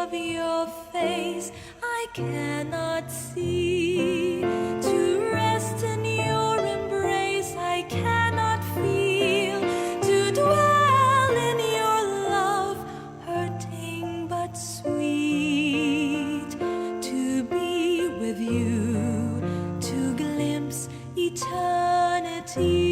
of your face I cannot see. To rest in your embrace I cannot feel. To dwell in your love, hurting but sweet. To be with you, to glimpse eternity.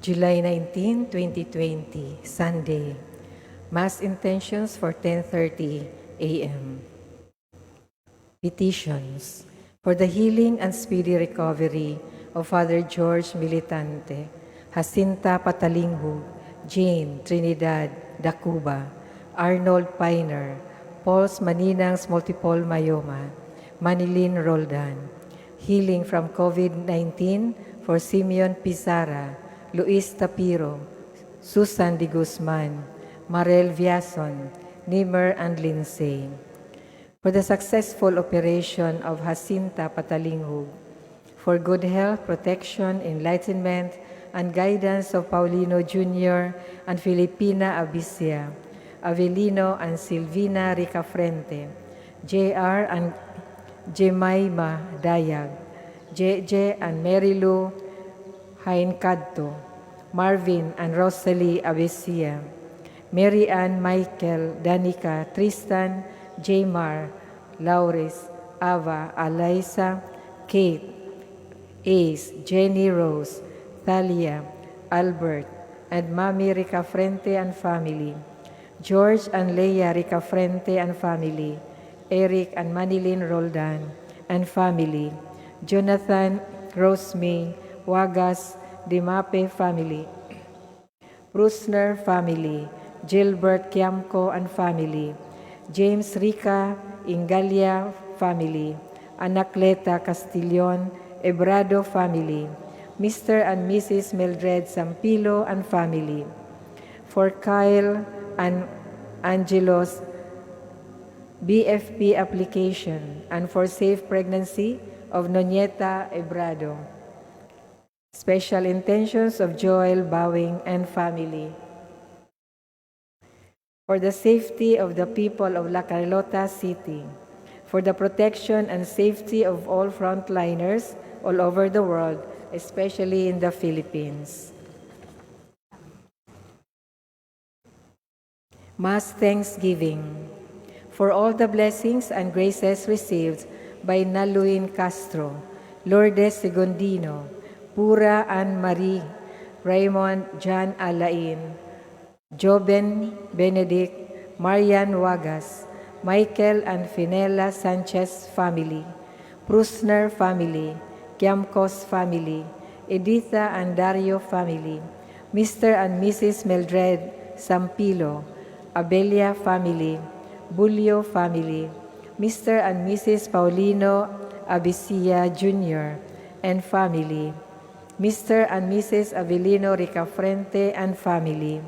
July 19, 2020, Sunday. Mass intentions for 10:30 a.m. Petitions for the healing and speedy recovery of Father George Militante, Jacinta Patalinghu, Jane Trinidad Dacuba, Arnold Piner, Paul's Maninang's multiple myoma, Manilin Roldan. Healing from COVID-19 for Simeon Pizarra, Luis Tapiro, Susan de Guzman, Marel Viason, Nimmer and Lindsay. For the successful operation of Jacinta Patalinghu, for good health, protection, enlightenment, and guidance of Paulino Jr. and Filipina Abicia, Avelino and Silvina Ricafrente, J.R. and Jemima Dayag, J.J. and Marilu Hainkadto, Marvin and Rosalie Abesia, Mary Ann Michael, Danica, Tristan, Jamar, Lauris, Ava, Alaisa, Kate, Ace, Jenny Rose, Thalia, Albert, and Mami Ricafrente and family, George and Leia Ricafrente and family, Eric and Manilyn Roldan and family, Jonathan, Rosemay, Wagas, Dimape family, Brusner family, Gilbert Kiamco and family, James Rica Ingalia family, Anacleta Castillon, Ebrado family, Mr. and Mrs. Mildred Sampilo and family, for Kyle and Angelos BFP application, and for safe pregnancy of Nonieta Ebrado. Special intentions of Joel Bowing and family. For the safety of the people of La Carlota City, for the protection and safety of all frontliners all over the world, especially in the Philippines. Mass Thanksgiving. For all the blessings and graces received by Naluin Castro, Lourdes Segundino, Pura Ann Marie, Raymond John Alain, Joben Benedict, Marian Wagas, Michael and Finella Sanchez family, Prusner family, Kiamcos family, Editha and Dario family, Mr. and Mrs. Mildred Sampilo, Abelia family, Bulio family, Mr. and Mrs. Paulino Abicia Jr. and family, Mr. and Mrs. Avelino Ricafrente and family,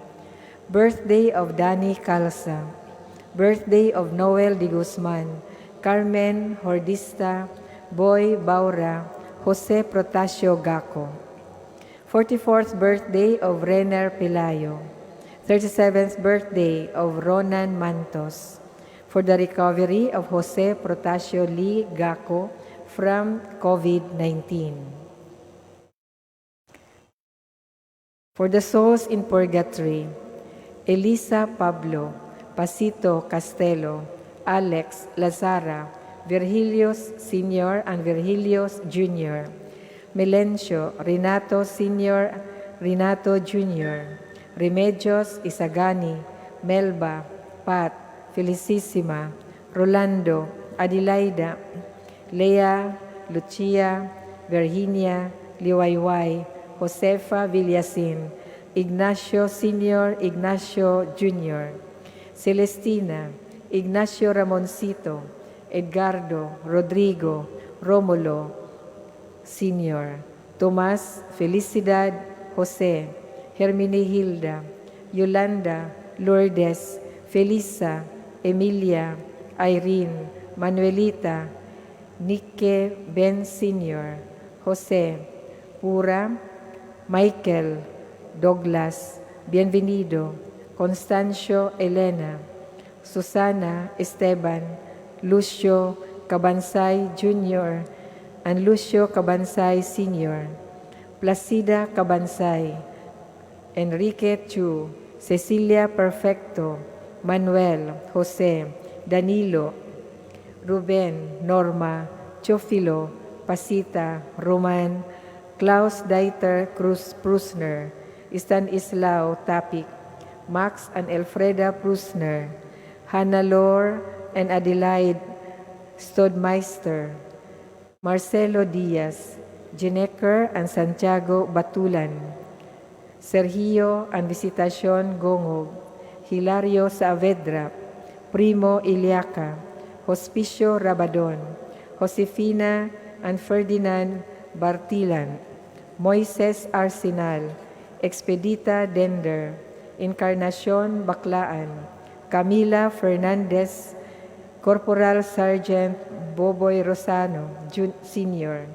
birthday of Danny Calza, birthday of Noel de Guzman, Carmen Hordista, Boy Baura, Jose Protasio Gaco, 44th birthday of Renner Pelayo, 37th birthday of Ronan Mantos, for the recovery of Jose Protasio Lee Gaco from COVID-19. For the souls in purgatory, Elisa Pablo, Pasito Castelo, Alex Lazara, Virgilios Sr. and Virgilios Jr., Melencio, Renato Sr., Renato Jr., Remedios Isagani, Melba, Pat, Felicissima, Rolando, Adelaida, Lea, Lucia, Virginia, Liwayway, Josefa Villasin, Ignacio Sr., Ignacio Jr., Celestina, Ignacio Ramoncito, Edgardo, Rodrigo, Romulo Sr., Tomas, Felicidad, Jose, Hermenegilda, Yolanda, Lourdes, Felisa, Emilia, Irene, Manuelita, Nike Ben Sr., Jose, Pura, Michael, Douglas, Bienvenido, Constancio Elena, Susana Esteban, Lucio Cabansay Jr., and Lucio Cabansay Sr., Placida Cabansay, Enrique Chu, Cecilia Perfecto, Manuel, Jose, Danilo, Ruben, Norma, Chofilo, Pasita, Roman, Klaus Dieter Cruz Prusner, Stanislao Tapik, Max and Elfreda Prusner, Hannah Lore and Adelaide Stodmeister, Marcelo Diaz, Jeneker and Santiago Batulan, Sergio and Visitacion Gongog, Hilario Saavedra, Primo Iliaca, Hospicio Rabadon, Josefina and Ferdinand Bartilan, Moises Arsenal, Expedita Dender, Encarnacion Baclaan, Camila Fernandez, Corporal Sergeant Boboy Rosano, Sr.,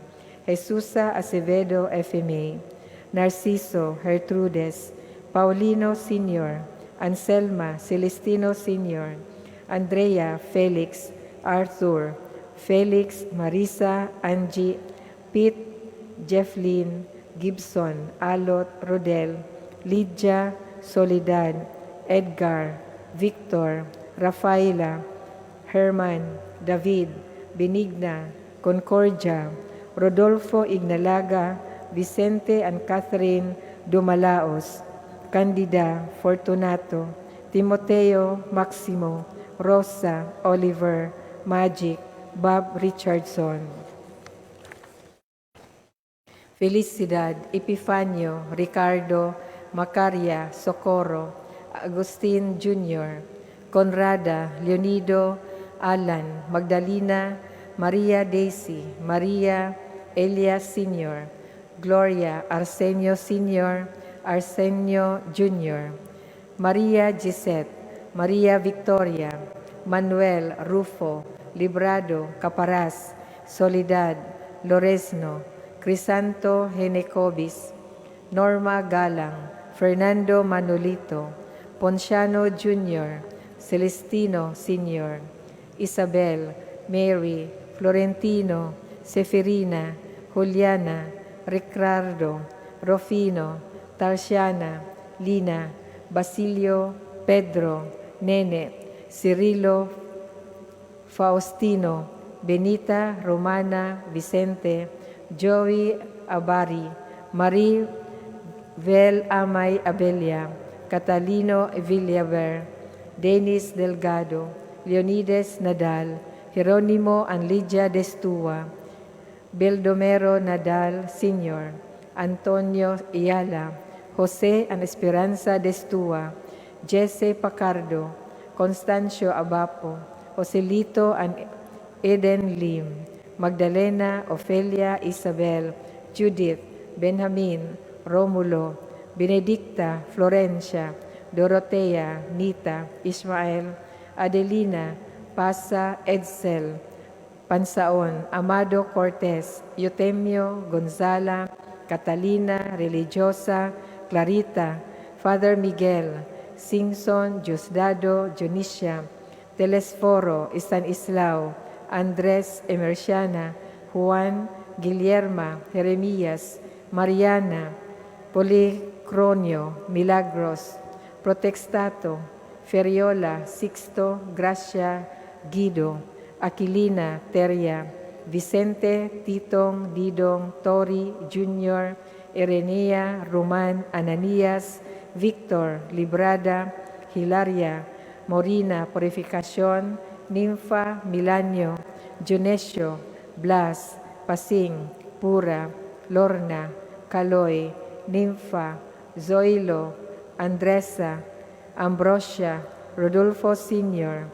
Jesusa Acevedo, FMA, Narciso Gertrudes, Paulino Sr., Anselma Celestino Sr., Andrea Felix, Arthur, Felix, Marisa, Angie, Pete, Jefflyn, Gibson, Alot, Rodel, Lydia, Soledad, Edgar, Victor, Rafaela, Herman, David, Benigna, Concordia, Rodolfo Ignalaga, Vicente and Catherine Dumalaos, Candida, Fortunato, Timoteo, Maximo, Rosa, Oliver, Magic, Bob Richardson. Felicidad, Epifanio, Ricardo, Macaria, Socorro, Agustin Jr., Conrada, Leonido, Alan, Magdalena, Maria Daisy, Maria, Elias Sr., Gloria, Arsenio Sr., Arsenio Jr., Maria Gisette, Maria Victoria, Manuel Rufo, Librado, Caparaz, Soledad, Loresno, Crisanto Henecobis, Norma Galang, Fernando Manolito, Ponciano Jr., Celestino Sr., Isabel, Mary, Florentino, Seferina, Juliana, Ricardo, Rufino, Tarsiana, Lina, Basilio, Pedro, Nene, Cirilo, Faustino, Benita, Romana, Vicente, Joey Abari, Marie Vel Amay Abelia, Catalino Villaver, Dennis Delgado, Leonides Nadal, Jeronimo and Lydia Destua, Beldomero Nadal Sr., Antonio Iyala, Jose and Esperanza Destua, Jesse Pacardo, Constancio Abapo, Joselito and Eden Lim, Magdalena, Ofelia, Isabel, Judith, Benjamin, Romulo, Benedicta, Florencia, Dorotea, Nita, Ismael, Adelina, Pasa, Edsel, Pansaon, Amado Cortez, Eutemio, Gonzala, Catalina, Religiosa, Clarita, Father Miguel, Singson, Diosdado, Junicia, Telesforo, Stanislao, Andres Emerciana, Juan, Guillerma, Jeremias, Mariana, Policronio, Milagros, Protextato, Feriola, Sixto, Gracia, Guido, Aquilina, Teria, Vicente, Titong, Didong, Tori, Junior, Erenea, Roman, Ananias, Victor, Librada, Hilaria, Morina, Purificacion, Nympha, Milanio, Junesio, Blas, Pasing, Pura, Lorna, Caloy, Nympha, Zoilo, Andresa, Ambrosia, Rodolfo Sr.,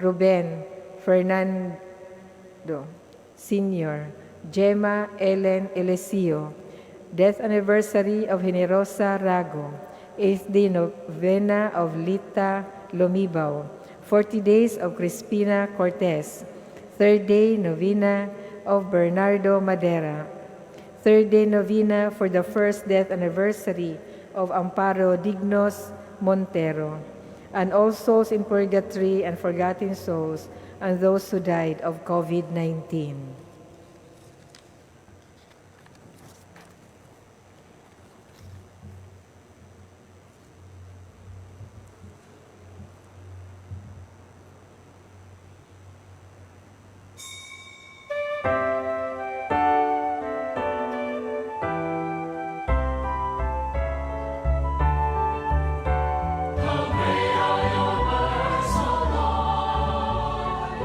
Ruben, Fernando Sr., Gemma Ellen Elesio, Death Anniversary of Generosa Rago, 8th Day Novena of Lita Lomibao, 40 Days of Crispina Cortez, 3rd Day Novena of Bernardo Madera, 3rd Day Novena for the first death anniversary of Amparo Dignos Montero, and all souls in purgatory and forgotten souls, and those who died of COVID-19.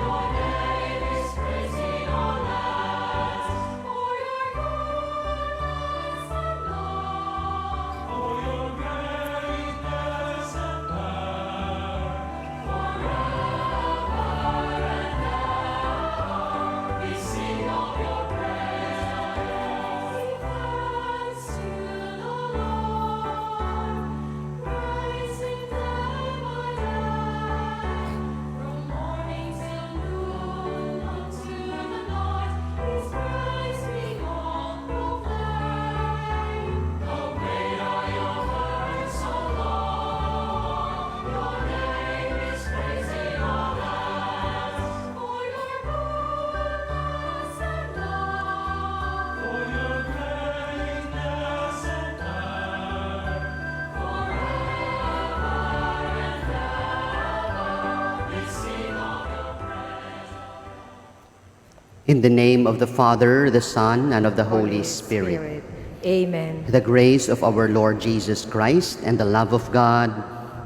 Your name is praised in all lands. In the name of the Father, the Son, and of the Holy Spirit. Amen. The grace of our Lord Jesus Christ and the love of God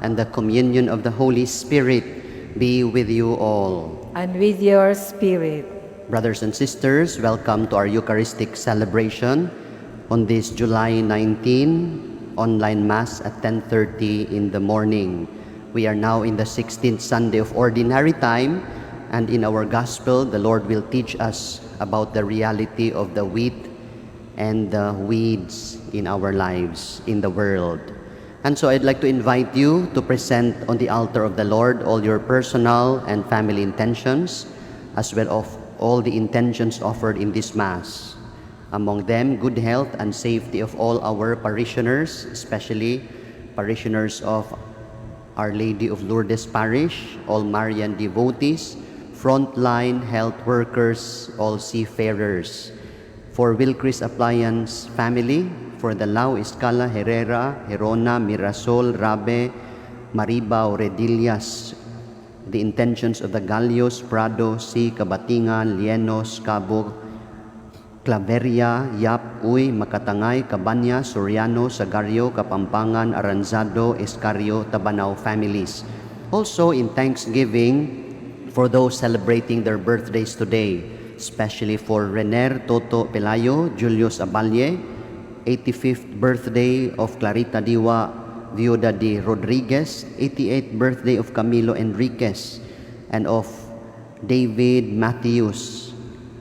and the communion of the Holy Spirit be with you all. And with your spirit. Brothers and sisters, welcome to our Eucharistic celebration on this July 19 online Mass at 10:30 in the morning. We are now in the 16th Sunday of Ordinary Time, and in our Gospel, the Lord will teach us about the reality of the wheat and the weeds in our lives, in the world. And so I'd like to invite you to present on the altar of the Lord all your personal and family intentions, as well as all the intentions offered in this Mass. Among them, good health and safety of all our parishioners, especially parishioners of Our Lady of Lourdes Parish, all Marian devotees, frontline health workers, all seafarers. For Wilcris Appliance family, for the Lau Escala, Herrera, Herona, Mirasol, Rabe, Maribao, Redillas, the intentions of the Gallos, Prado, C, Kabatingan, Lienos, Cabo, Claveria, Yap, Uy, Makatangay, Cabanya, Soriano, Sagario, Kapampangan, Aranzado, Escario, Tabanao families. Also in thanksgiving for those celebrating their birthdays today, especially for Rener Toto Pelayo, Julius Abalye, 85th birthday of Clarita Diwa, Viuda de Rodriguez, 88th birthday of Camilo Enriquez, and of David Matthews.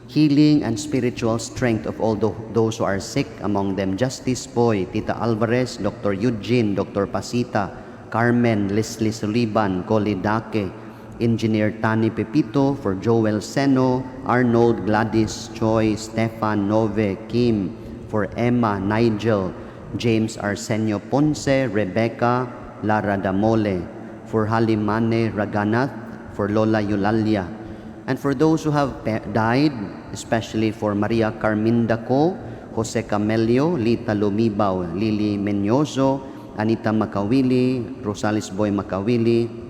Healing and spiritual strength of all those who are sick, among them Justice Boy, Tita Alvarez, Dr. Eugene, Dr. Pasita, Carmen, Leslie Suliban, Coli Dake, Engineer Tani Pepito, for Joel Seno, Arnold, Gladys, Choi, Stefan, Nove, Kim, for Emma, Nigel, James Arsenio Ponce, Rebecca, Lara Damole, for Halimane Raganath, for Lola Eulalia, and for those who have died, especially for Maria Carminda Co, Jose Camelio, Lita Lumibao, Lily Menyoso, Anita Macawili, Rosales Boy Macawili,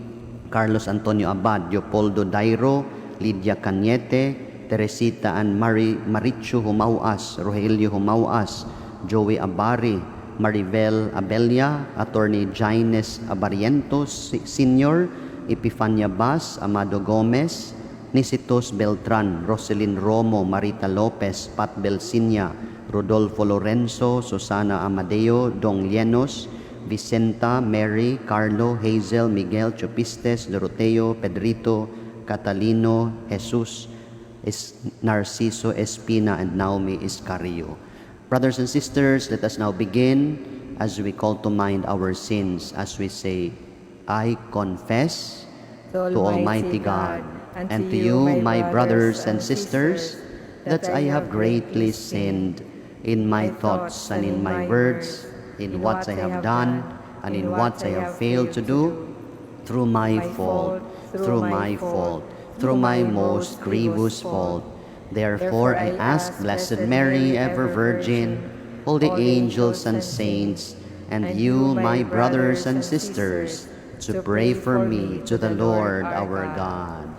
Carlos Antonio Abad, Leopoldo Dairo, Lydia Cañete, Teresita and Marichu Humauas, Rogelio Humauas, Joey Abari, Maribel Abelia, Attorney Jaines Abarientos Sr., Epifania Bas, Amado Gomez, Nisitos Beltran, Roselyn Romo, Marita Lopez, Pat Belsinia, Rodolfo Lorenzo, Susana Amadeo, Dong Lienos, Vicenta, Mary, Carlo, Hazel, Miguel, Chopistes, Doroteo, Pedrito, Catalino, Jesus, Narciso Espina, and Naomi Iscario. Brothers and sisters, let us now begin as we call to mind our sins, as we say, I confess to Almighty God and to you, my brothers and sisters, that I have greatly sinned in my thoughts and in my words, in what I have done and in what I have failed to do, through my fault, through my most grievous fault. Therefore I ask Blessed Mary, ever Virgin, all the angels and saints, and you, my brothers and sisters, to pray for me to the Lord our God.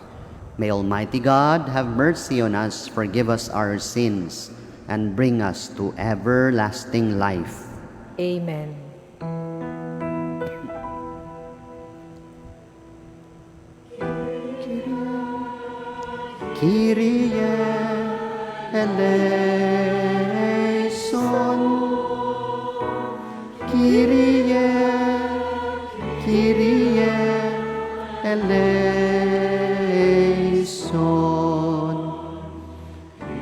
May Almighty God have mercy on us, forgive us our sins, and bring us to everlasting life. Amen. Kyrie eleison, Kyrie, Kyrie eleison,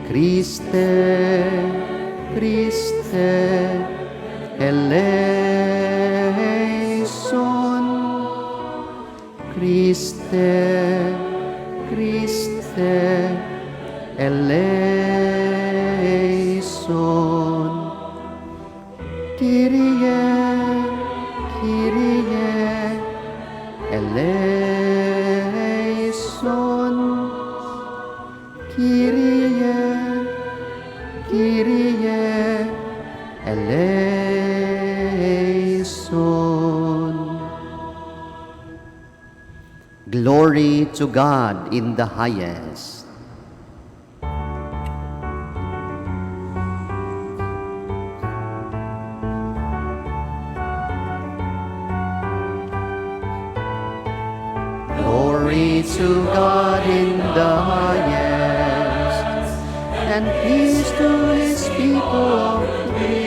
Christe, Christe eleison, Christe, Christe eleison, Kyrie, Kyrie eleison, Kyrie, Kyrie eleison. Glory to God in the highest, to God in the highest, and peace to his people of good.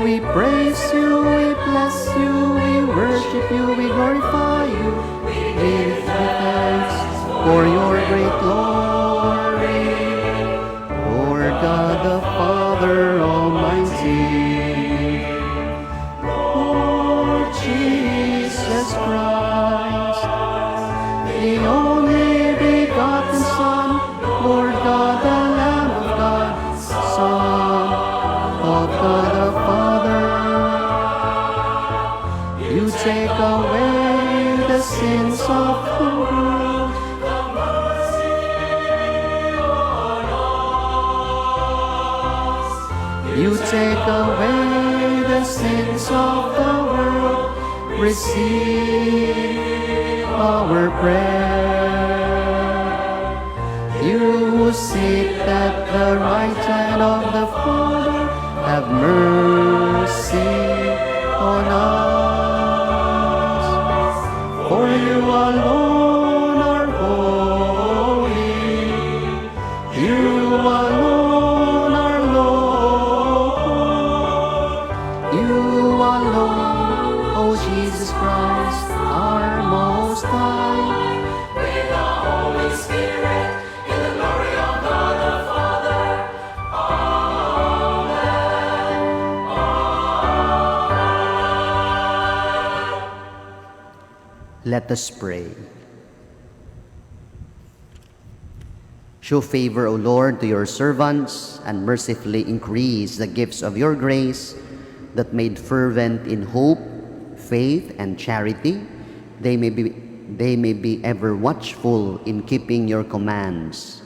We praise you, we bless you, we worship you, we glorify you. Give you thanks for your great glory. Lord God the Father Almighty, Lord Jesus Christ, the only begotten Son, Lord God, the Lamb of God, Son of God the Father. You take away the sins of the world. You take away the sins of the world. Receive our prayer. You who sit at the right hand of the Father, have mercy on us. For you alone are holy. You alone are Lord. You alone, O Jesus Christ, our Most High. With the Holy Spirit, in the glory of God the Father. Let us pray. Show favor, O Lord, to your servants, and mercifully increase the gifts of your grace, that made fervent in hope, faith, and charity, they may be ever watchful in keeping your commands.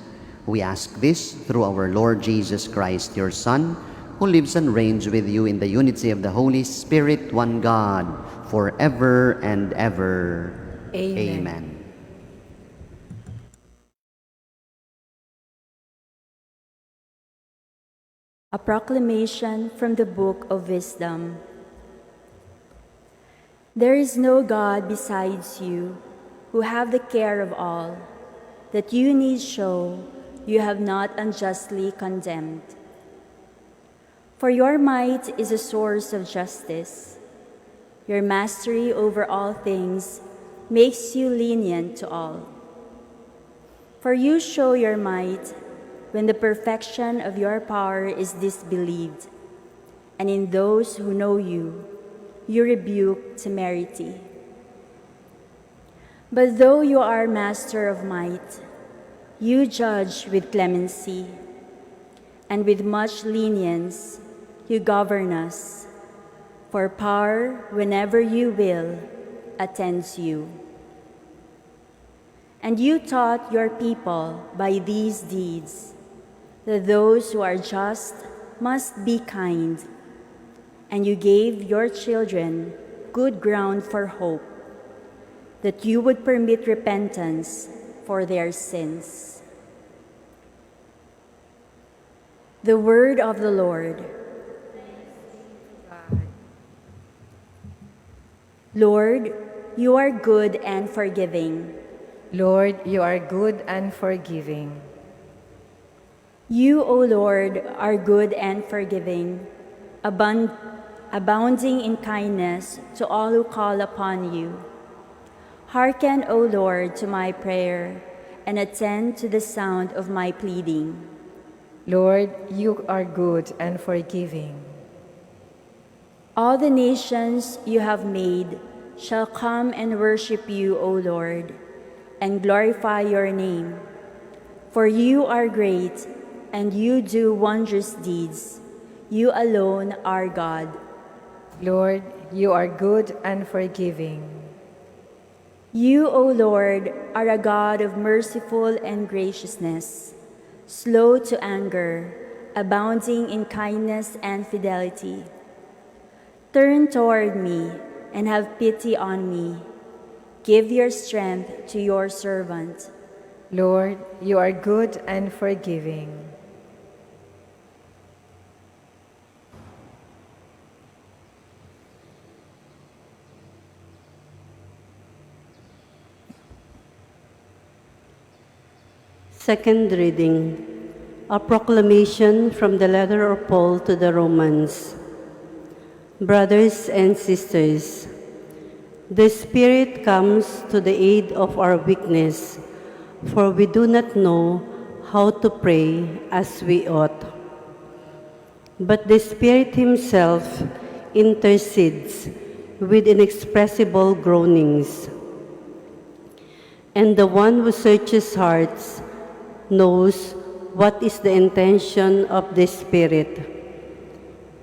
We ask this through our Lord Jesus Christ, your Son, who lives and reigns with you in the unity of the Holy Spirit, one God, forever and ever. Amen. Amen. A proclamation from the Book of Wisdom. There is no God besides you, who have the care of all, that you need show you have not unjustly condemned. For your might is a source of justice. Your mastery over all things makes you lenient to all. For you show your might when the perfection of your power is disbelieved, and in those who know you, you rebuke temerity. But though you are master of might, you judge with clemency, and with much lenience you govern us, for power, whenever you will, attends you. And you taught your people by these deeds that those who are just must be kind, and you gave your children good ground for hope, that you would permit repentance for their sins. The word of the Lord. Lord, you are good and forgiving. Lord, you are good and forgiving. You, O Lord, are good and forgiving, abounding in kindness to all who call upon you. Hearken, O Lord, to my prayer, and attend to the sound of my pleading. Lord, you are good and forgiving. All the nations you have made shall come and worship you, O Lord, and glorify your name. For you are great, and you do wondrous deeds. You alone are God. Lord, you are good and forgiving. You, O Lord, are a God of merciful and graciousness, slow to anger, abounding in kindness and fidelity. Turn toward me and have pity on me. Give your strength to your servant. Lord, you are good and forgiving. Second reading, a proclamation from the letter of Paul to the Romans. Brothers and sisters, the Spirit comes to the aid of our weakness, for we do not know how to pray as we ought. But the Spirit Himself intercedes with inexpressible groanings. And the one who searches hearts knows what is the intention of the Spirit,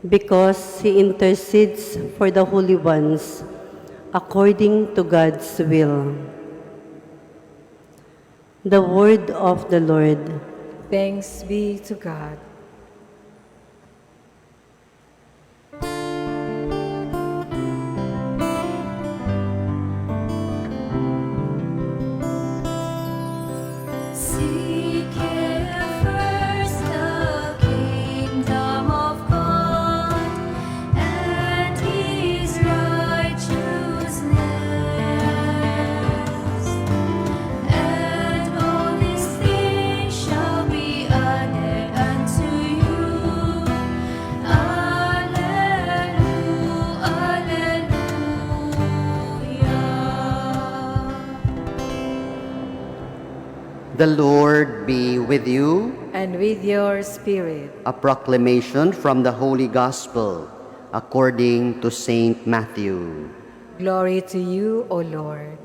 because He intercedes for the holy ones according to God's will. The word of the Lord. Thanks be to God. Seek ye first the kingdom of God and His righteousness, and all these things shall be added unto you. Alleluia, alleluia. The Lord be with you. And with your spirit. A proclamation from the Holy Gospel according to Saint Matthew. Glory to you, O Lord.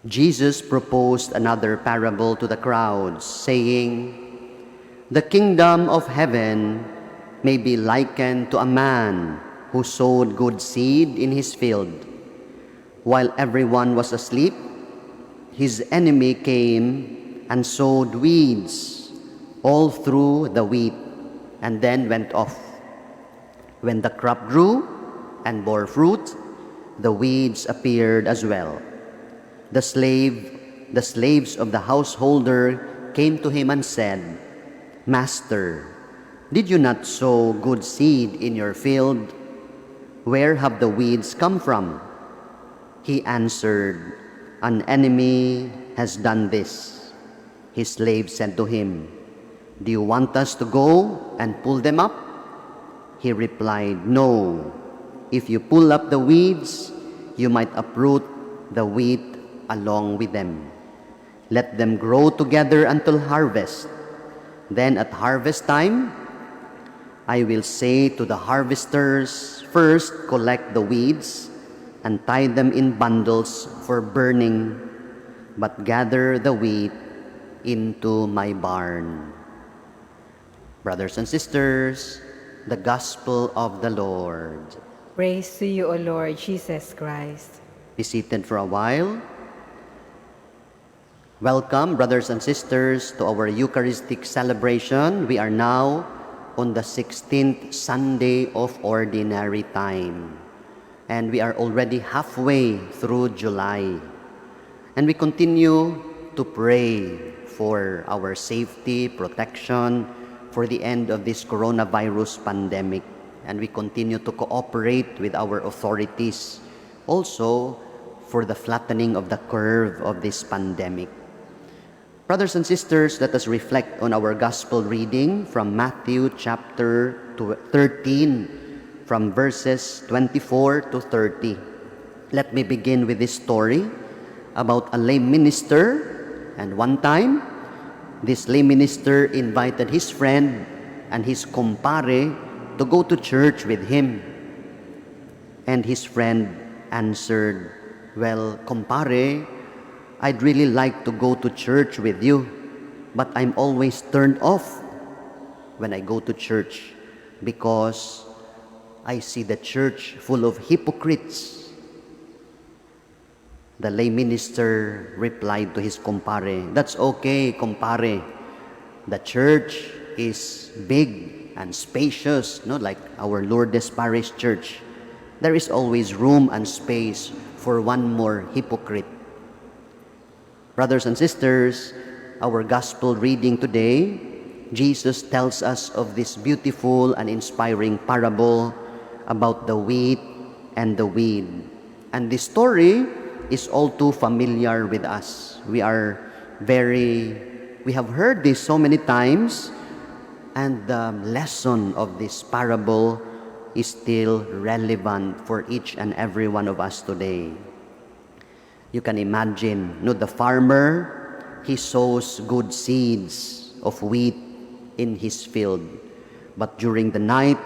Jesus proposed another parable to the crowds, saying, "The kingdom of heaven may be likened to a man who sowed good seed in his field. While everyone was asleep, his enemy came and sowed weeds all through the wheat, and then went off. When the crop grew and bore fruit, the weeds appeared as well. The slaves of the householder came to him and said, 'Master, did you not sow good seed in your field? Where have the weeds come from?' He answered, 'An enemy has done this.' His slave said to him, 'Do you want us to go and pull them up?' He replied, 'No. If you pull up the weeds, you might uproot the wheat along with them. Let them grow together until harvest. Then at harvest time, I will say to the harvesters, first collect the weeds and tie them in bundles for burning, but gather the wheat into my barn." Brothers and sisters, the Gospel of the Lord. Praise to you, O Lord Jesus Christ. Be seated for a while. Welcome, brothers and sisters, to our Eucharistic celebration. We are now on the 16th Sunday of Ordinary Time, and we are already halfway through July. And we continue to pray for our safety, protection, for the end of this coronavirus pandemic. And we continue to cooperate with our authorities, also for the flattening of the curve of this pandemic. Brothers and sisters, let us reflect on our gospel reading from Matthew chapter 13, from verses 24 to 30. Let me begin with this story about a lay minister. And one time, this lay minister invited his friend and his kumpare to go to church with him. And his friend answered, "Well, kumpare, I'd really like to go to church with you, but I'm always turned off when I go to church because I see the church full of hypocrites." The lay minister replied to his kumpare, "That's okay, kumpare. The church is big and spacious, like our Lourdes Parish Church. There is always room and space for one more hypocrite." Brothers and sisters, our gospel reading today, Jesus tells us of this beautiful and inspiring parable about the wheat and the weed. And this story is all too familiar with us. We have heard this so many times, and the lesson of this parable is still relevant for each and every one of us today. You can imagine, the farmer, he sows good seeds of wheat in his field. But during the night,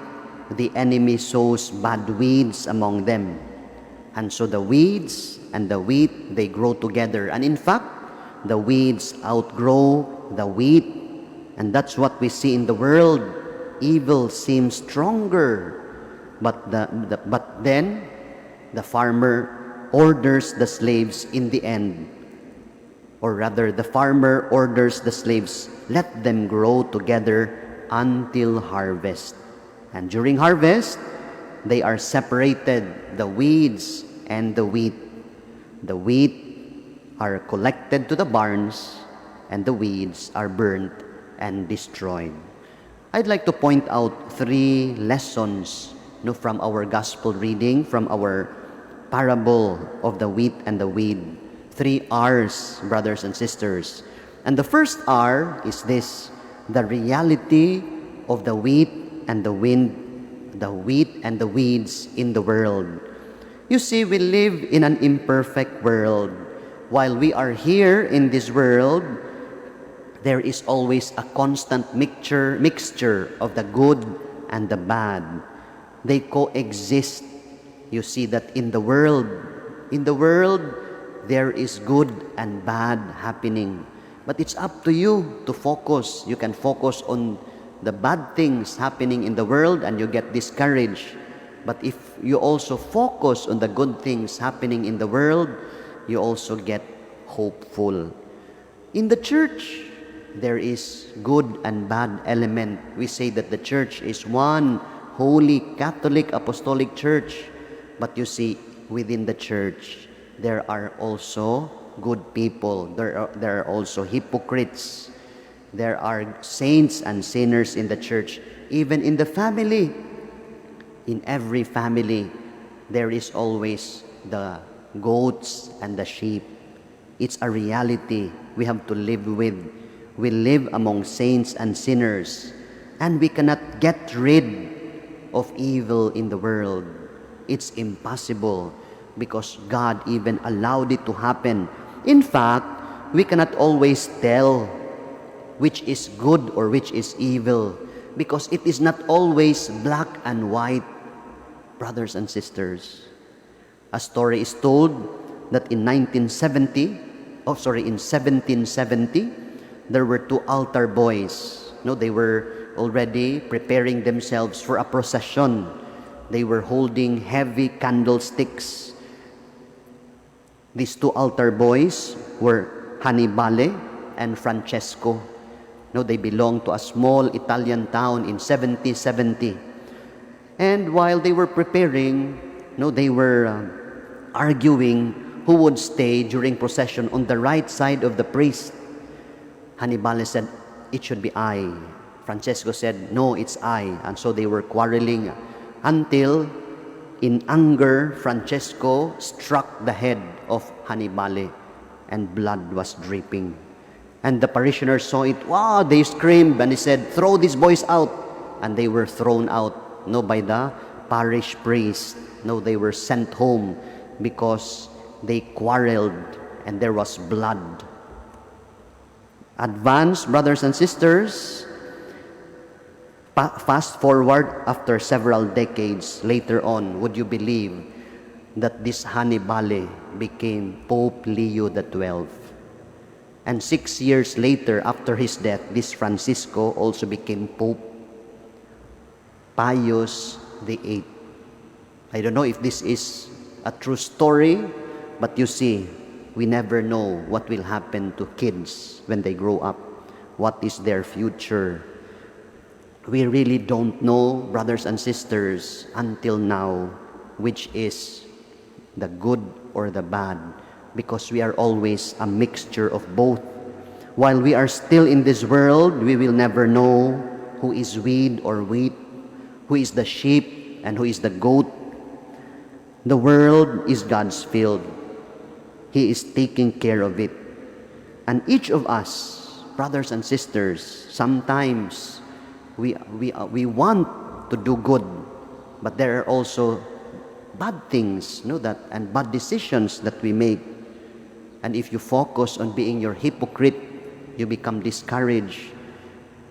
the enemy sows bad weeds among them. And so the weeds and the wheat, they grow together. And in fact, the weeds outgrow the wheat. And that's what we see in the world. Evil seems stronger. But then, the farmer orders the slaves in the end. Or rather, the farmer orders the slaves, let them grow together until harvest. And during harvest, they are separated, the weeds and the wheat. The wheat are collected to the barns, and the weeds are burnt and destroyed. I'd like to point out 3 lessons from our gospel reading, from our parable of the wheat and the weed. 3 R's, brothers and sisters. And the first R is this: the reality of the wheat and the wheat and the weeds in the world. You see, we live in an imperfect world. While we are here in this world, there is always a constant mixture of the good and the bad. They coexist. You see that in the world, there is good and bad happening. But it's up to you to focus. You can focus on the bad things happening in the world and you get discouraged. But if you also focus on the good things happening in the world, you also get hopeful. In the church, there is good and bad element. We say that the church is one holy Catholic Apostolic Church. But you see, within the church, there are also good people. There are also hypocrites. There are saints and sinners in the church. Even in the family, in every family, there is always the goats and the sheep. It's a reality we have to live with. We live among saints and sinners, and we cannot get rid of evil in the world. It's impossible because God even allowed it to happen. In fact, we cannot always tell which is good or which is evil because it is not always black and white, brothers and sisters. A story is told that in 1770, there were 2 altar boys. They were already preparing themselves for a procession. They were holding heavy candlesticks. These 2 altar boys were Hannibale and Francesco. They belonged to a small Italian town in 1770. And while they were preparing, they were arguing who would stay during procession on the right side of the priest. Hannibale said, it should be I. Francesco said, no, it's I. And so they were quarreling until, in anger, Francesco struck the head of Hannibale and blood was dripping. And the parishioners saw it. Wow, they screamed and he said, throw these boys out. And they were thrown out, by the parish priest. They were sent home because they quarreled and there was blood. Advance, brothers and sisters. Fast forward after several decades later on, would you believe that this Hannibale became Pope Leo XII? And 6 years later, after his death, this Francisco also became Pope Pius VIII. I don't know if this is a true story, but you see, we never know what will happen to kids when they grow up. What is their future? We really don't know, brothers and sisters, until now, which is the good or the bad, because we are always a mixture of both. While we are still in this world, we will never know who is weed or wheat, who is the sheep and who is the goat. The world is God's field. He is taking care of it. And each of us, brothers and sisters, sometimes we want to do good, but there are also bad things, and bad decisions that we make. And if you focus on being your hypocrite, you become discouraged.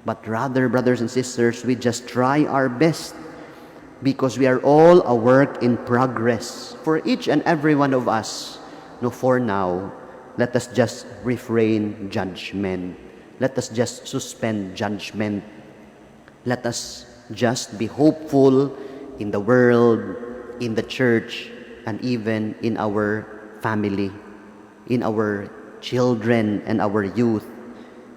But rather, brothers and sisters, we just try our best, because we are all a work in progress for each and every one of us. For now, let us just refrain judgment. Let us just suspend judgment. Let us just be hopeful in the world, in the church, and even in our family, in our children and our youth.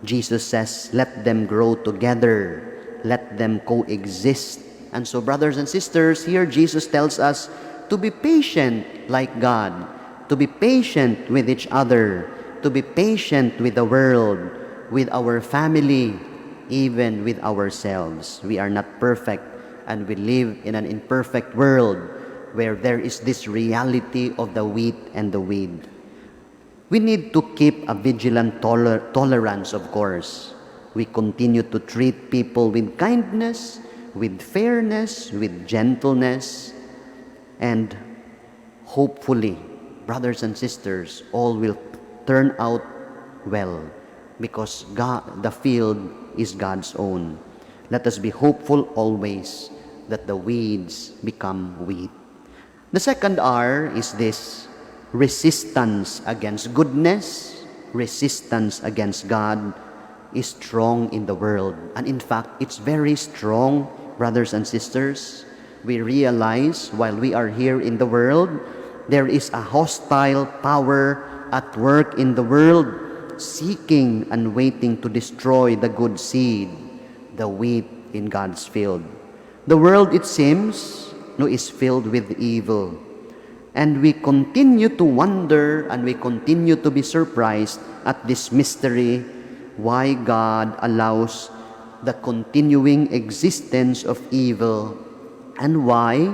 Jesus says, let them grow together, let them coexist. And so, brothers and sisters, here Jesus tells us to be patient like God, to be patient with each other, to be patient with the world, with our family, even with ourselves. We are not perfect, and we live in an imperfect world where there is this reality of the wheat and the weed. We need to keep a vigilant tolerance, of course. We continue to treat people with kindness, with fairness, with gentleness, and hopefully, brothers and sisters, all will turn out well, because God, the field is God's own. Let us be hopeful always that the weeds become wheat. The second R is this: resistance against goodness, resistance against God is strong in the world. And in fact, it's very strong, brothers and sisters. We realize while we are here in the world, there is a hostile power at work in the world, seeking and waiting to destroy the good seed, the wheat in God's field. The world, it seems, is filled with evil. And we continue to wonder and we continue to be surprised at this mystery, why God allows the continuing existence of evil, and why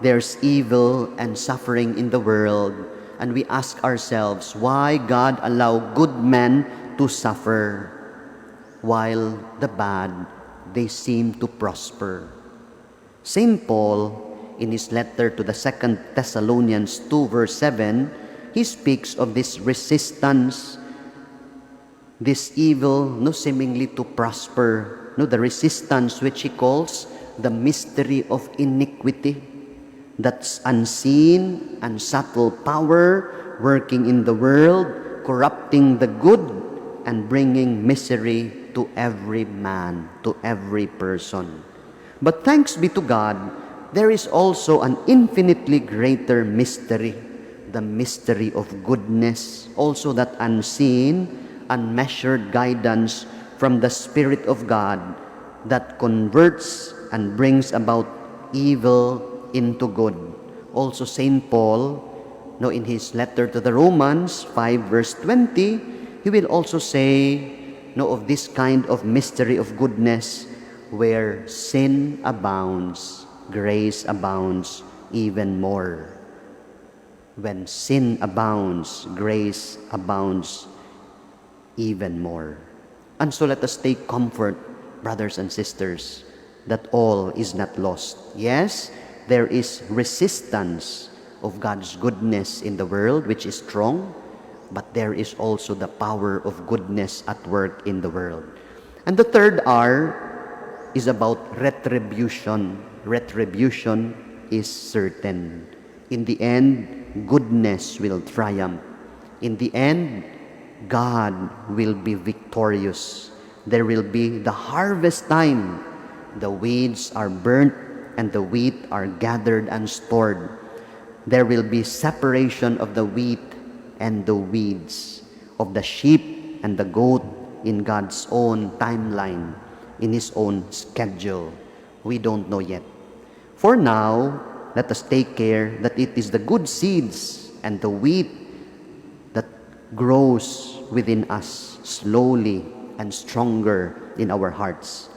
there's evil and suffering in the world. And we ask ourselves, why God allow good men to suffer while the bad, they seem to prosper. St. Paul, in his letter to the 2 Thessalonians 2 verse 7, he speaks of this resistance, this evil, seemingly to prosper, the resistance which he calls the mystery of iniquity, that's unseen and subtle power working in the world, corrupting the good and bringing misery to every man, to every person. But thanks be to God, there is also an infinitely greater mystery, the mystery of goodness, also that unseen, unmeasured guidance from the Spirit of God that converts and brings about evil into good. Also St. Paul, in his letter to the Romans 5 verse 20, he will also say, of this kind of mystery of goodness, where sin abounds, grace abounds even more. When sin abounds, grace abounds even more. And so let us take comfort, brothers and sisters, that all is not lost. Yes, there is resistance of God's goodness in the world, which is strong, but there is also the power of goodness at work in the world. And the third R is about retribution. Retribution is certain. In the end, goodness will triumph. In the end, God will be victorious. There will be the harvest time. The weeds are burnt and the wheat are gathered and stored. There will be separation of the wheat and the weeds, of the sheep and the goat in God's own timeline, in His own schedule. We don't know yet. For now, let us take care that it is the good seeds and the wheat that grows within us slowly and stronger in our hearts.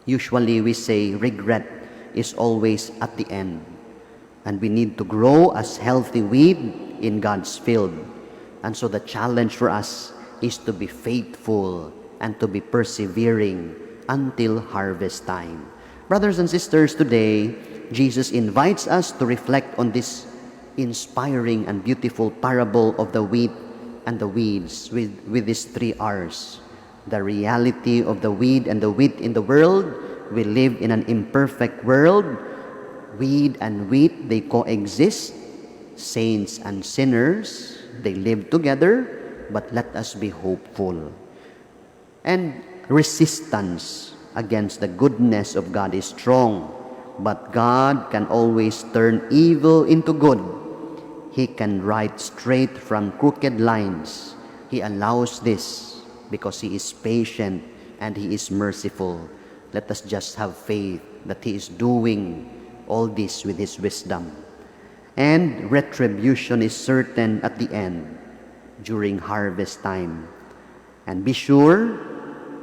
Usually we say regret is always at the end, and we need to grow as healthy weed in God's field. And so the challenge for us is to be faithful and to be persevering until harvest time. Brothers and sisters, today, Jesus invites us to reflect on this inspiring and beautiful parable of the wheat and the weeds with these 3 R's. The reality of the weed and the wheat in the world. We live in an imperfect world. Weed and wheat, they coexist. Saints and sinners, they live together, but let us be hopeful. And resistance against the goodness of God is strong, but God can always turn evil into good. He can write straight from crooked lines. He allows this because He is patient and He is merciful. Let us just have faith that He is doing all this with His wisdom. And retribution is certain at the end, during harvest time. And be sure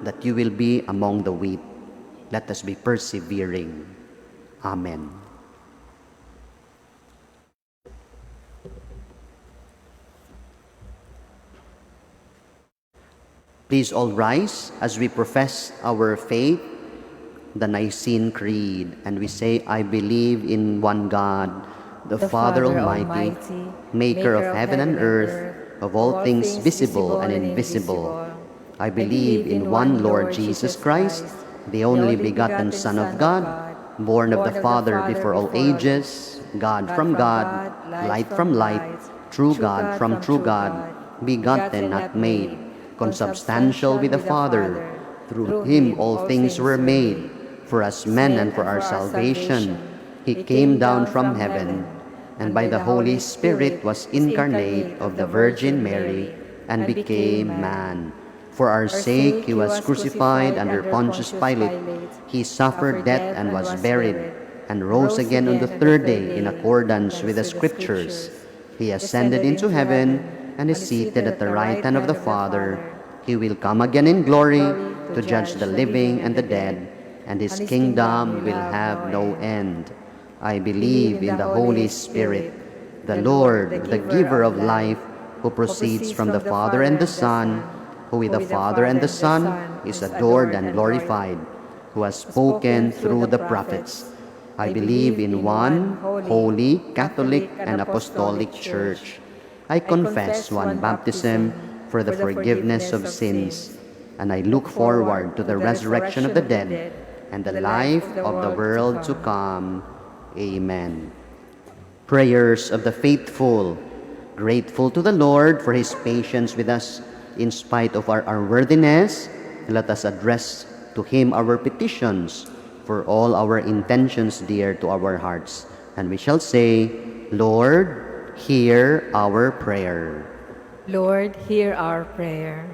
that you will be among the wheat. Let us be persevering. Amen. Please all rise as we profess our faith, the Nicene Creed, and we say, I believe in one God, the Father Almighty, maker of heaven and earth, of all things visible and invisible. I believe in one Lord Jesus Christ, the only begotten Son of God, born of the Father before all ages, God from God, light from light, true God from true God, begotten, not made, consubstantial with the Father. Through Him all things were made. For us men and for our salvation, He came down from heaven, and by the Holy Spirit was incarnate of the Virgin Mary, and became man. For our sake He was crucified under Pontius Pilate. He suffered death and was buried, and rose again on the 3rd day in accordance with the Scriptures. He ascended into heaven, and is seated at the right hand of the Father. He will come again in glory to judge the living and the dead, and His kingdom will have no end. I believe in the Holy Spirit, the Lord, the giver of life, who proceeds from the Father and the Son, who with the Father and the Son is adored and glorified, who has spoken through the prophets. I believe in one holy, Catholic, and Apostolic Church. I confess one baptism for the forgiveness of sins, and I look forward to the resurrection of the dead and the life of the world to come. Amen. Prayers of the faithful. Grateful to the Lord for His patience with us in spite of our unworthiness, let us address to Him our petitions for all our intentions dear to our hearts. And we shall say, Lord, hear our prayer. Lord, hear our prayer.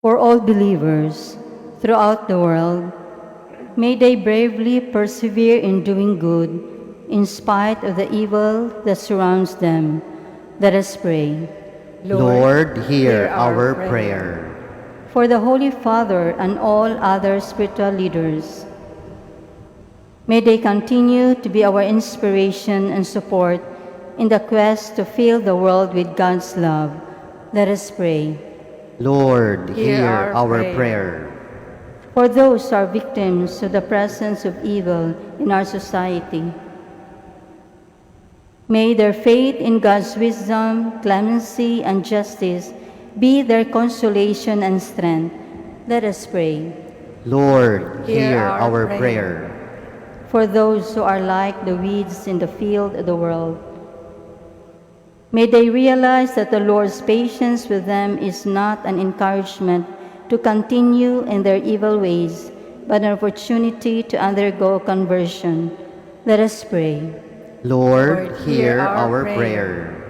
For all believers throughout the world, may they bravely persevere in doing good in spite of the evil that surrounds them. Let us pray. Lord, hear our prayer. For the Holy Father and all other spiritual leaders, may they continue to be our inspiration and support in the quest to fill the world with God's love. Let us pray. Lord, hear our prayer. For those who are victims of the presence of evil in our society, may their faith in God's wisdom, clemency, and justice be their consolation and strength. Let us pray. Lord, hear our prayer. For those who are like the weeds in the field of the world, may they realize that the Lord's patience with them is not an encouragement to continue in their evil ways, but an opportunity to undergo conversion. Let us pray. Lord, hear our prayer.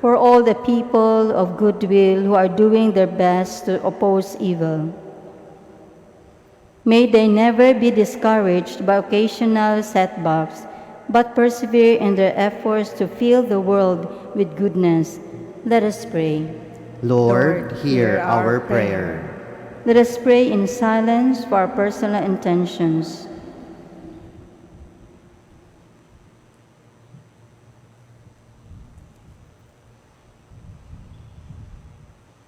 For all the people of goodwill who are doing their best to oppose evil, may they never be discouraged by occasional setbacks, but persevere in their efforts to fill the world with goodness. Let us pray. Lord, hear our prayer. Let us pray in silence for our personal intentions.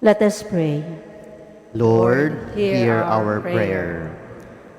Let us pray. Lord, hear our prayer.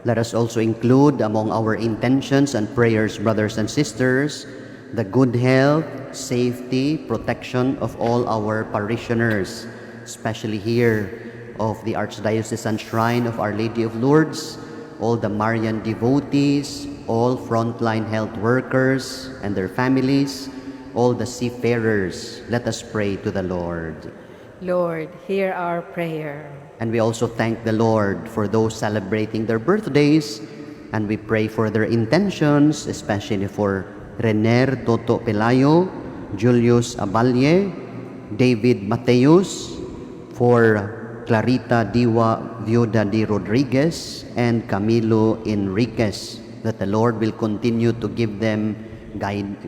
Let us also include among our intentions and prayers, brothers and sisters, the good health, safety, protection of all our parishioners, especially here of the Archdiocesan Shrine of Our Lady of Lourdes, all the Marian devotees, all frontline health workers and their families, all the seafarers. Let us pray to the Lord. Lord, hear our prayer. And we also thank the Lord for those celebrating their birthdays, and we pray for their intentions, especially for Rener Toto Pelayo, Julius Abalye, David Mateus, for Clarita Diwa Viuda de Rodriguez, and Camilo Enriquez, that the Lord will continue to give them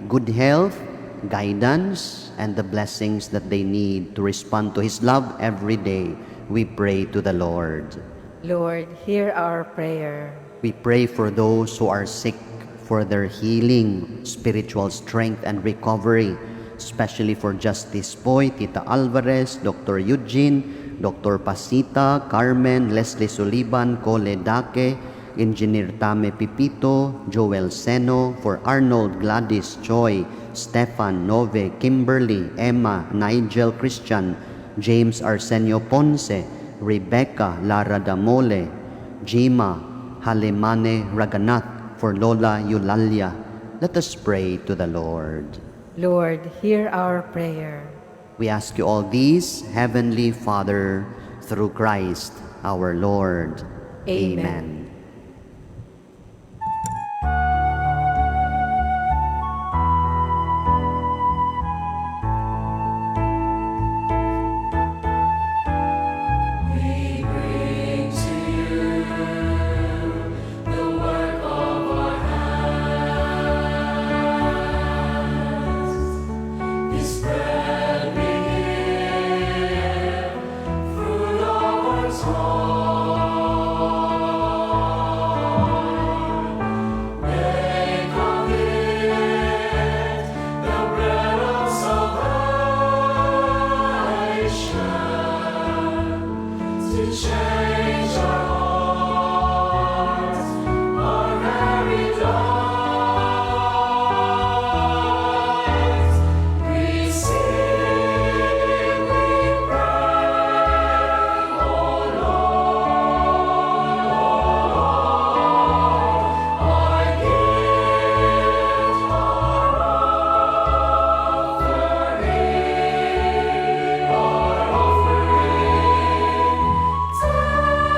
good health, guidance, and the blessings that they need to respond to His love every day. We pray to the Lord. Lord, hear our prayer. We pray for those who are sick, for their healing, spiritual strength, and recovery, especially for Justice Boy, Tita Alvarez, Dr. Eugene, Dr. Pasita, Carmen, Leslie Suliban, Cole Dake, Engineer Tame Pipito, Joel Seno, for Arnold, Gladys, Joy, Stefan, Nove, Kimberly, Emma, Nigel Christian, James Arsenio Ponce, Rebecca, Lara Damole, Jima, Halimane Raganath, for Lola Eulalia. Let us pray to the Lord. Lord, hear our prayer. We ask you all these, Heavenly Father, through Christ our Lord. Amen. We bring to you the work of our hands. This bread we give, fruit of our toil. Make of it the bread of salvation, to change our hearts, our very lives. Receive, we pray, O Lord, our gift, our offering. Take our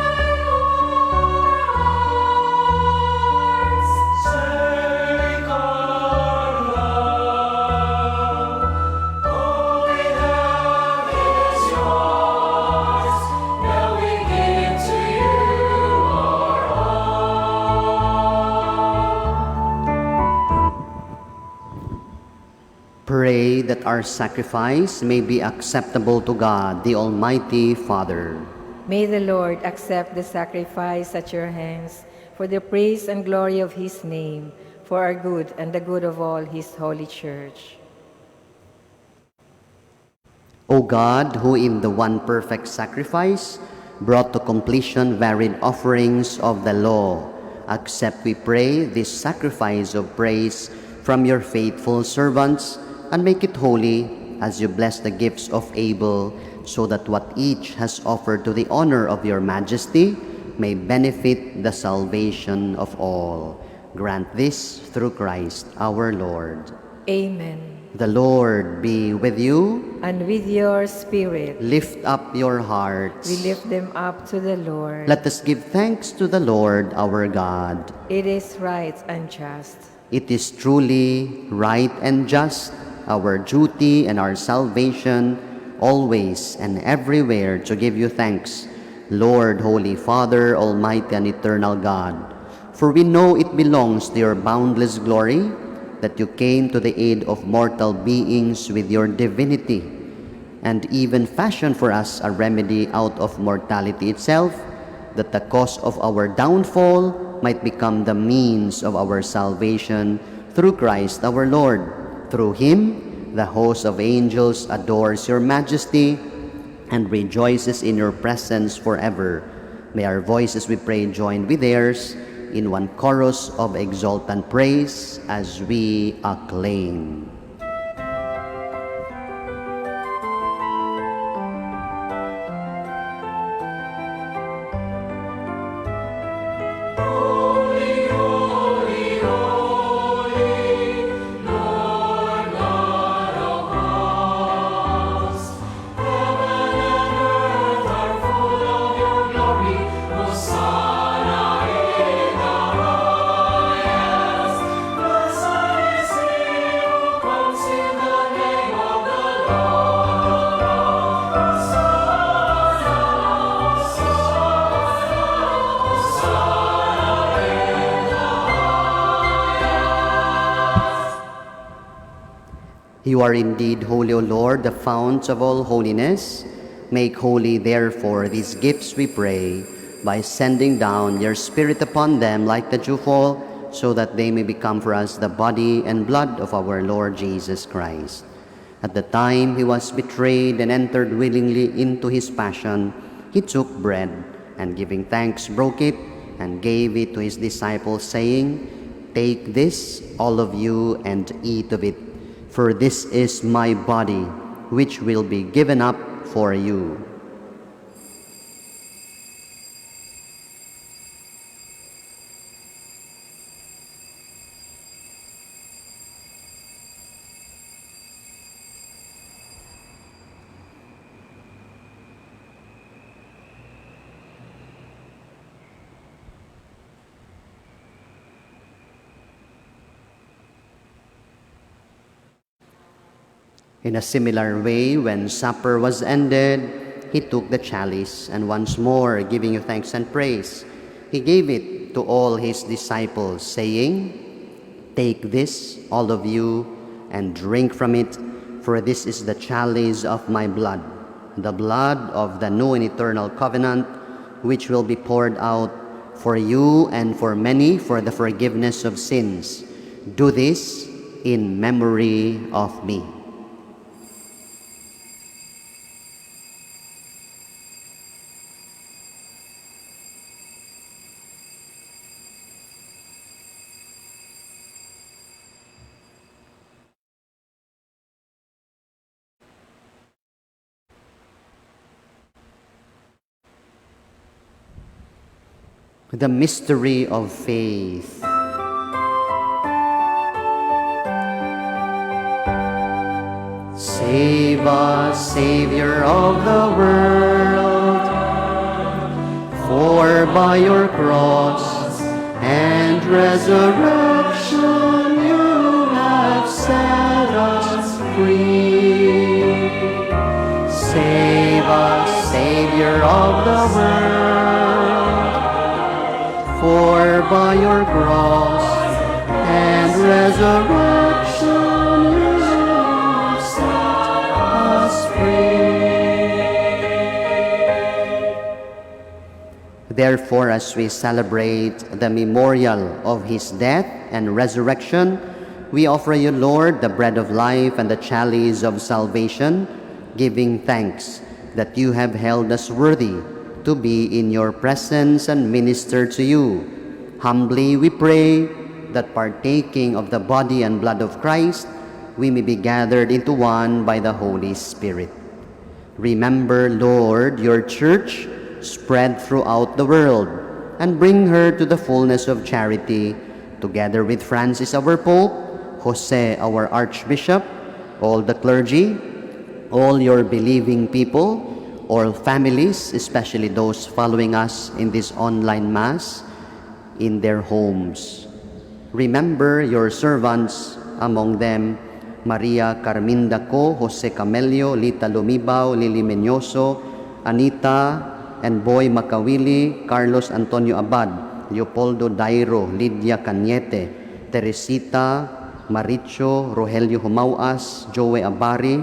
hearts, take our love. All we have is yours. Now we give to you our all. Pray that our sacrifice may be acceptable to God, the Almighty Father. May the Lord accept the sacrifice at your hands for the praise and glory of His name, for our good and the good of all His holy church. O God, who in the one perfect sacrifice brought to completion varied offerings of the law, accept, we pray, this sacrifice of praise from your faithful servants, and make it holy as you bless the gifts of Abel, so that what each has offered to the honor of your majesty may benefit the salvation of all. Grant this through Christ our Lord. Amen. The Lord be with you. And with your spirit, Lift up your hearts. we lift them up to the Lord. Let us give thanks to the Lord our God. It is right and just. It is truly right and just, our duty and our salvation, always and everywhere to give you thanks, Lord, Holy Father, Almighty and Eternal God. For we know it belongs to your boundless glory that you came to the aid of mortal beings with your divinity, and even fashioned for us a remedy out of mortality itself, that the cause of our downfall might become the means of our salvation through Christ our Lord. Through him, the host of angels adores your majesty, and rejoices in your presence forever. May our voices, we pray, join with theirs in one chorus of exultant praise as we acclaim. You are indeed holy, O Lord, the fount of all holiness. Make holy, therefore, these gifts, we pray, by sending down your Spirit upon them like the dewfall, so that they may become for us the body and blood of our Lord Jesus Christ. At the time he was betrayed and entered willingly into his passion, he took bread, and giving thanks, broke it, and gave it to his disciples, saying, "Take this, all of you, and eat of it. For this is my body, which will be given up for you." In a similar way, when supper was ended, he took the chalice, and once more, giving you thanks and praise, he gave it to all his disciples, saying, "Take this, all of you, and drink from it, for this is the chalice of my blood, the blood of the new and eternal covenant, which will be poured out for you and for many for the forgiveness of sins. Do this in memory of me." The mystery of faith. Save us, Savior of the world, for by your cross and resurrection you have set us free. Save us, Savior of the world, for by your cross and resurrection you have set us free. Therefore, as we celebrate the memorial of his death and resurrection, we offer you, Lord, the bread of life and the chalice of salvation, giving thanks that you have held us worthy to be in your presence and minister to you. Humbly we pray that partaking of the body and blood of Christ, we may be gathered into one by the Holy Spirit. Remember, Lord, your church spread throughout the world, and bring her to the fullness of charity, together with Francis our Pope, Jose our Archbishop, all the clergy, all your believing people, all families, especially those following us in this online Mass, in their homes. Remember your servants, among them Maria Carminda Co, Jose Camelio, Lita Lumibao, Lili Menyoso, Anita and Boy Makawili, Carlos Antonio Abad, Leopoldo Dairo, Lydia Cañete, Teresita, Maricho, Rogelio Humauas, Joe Abari,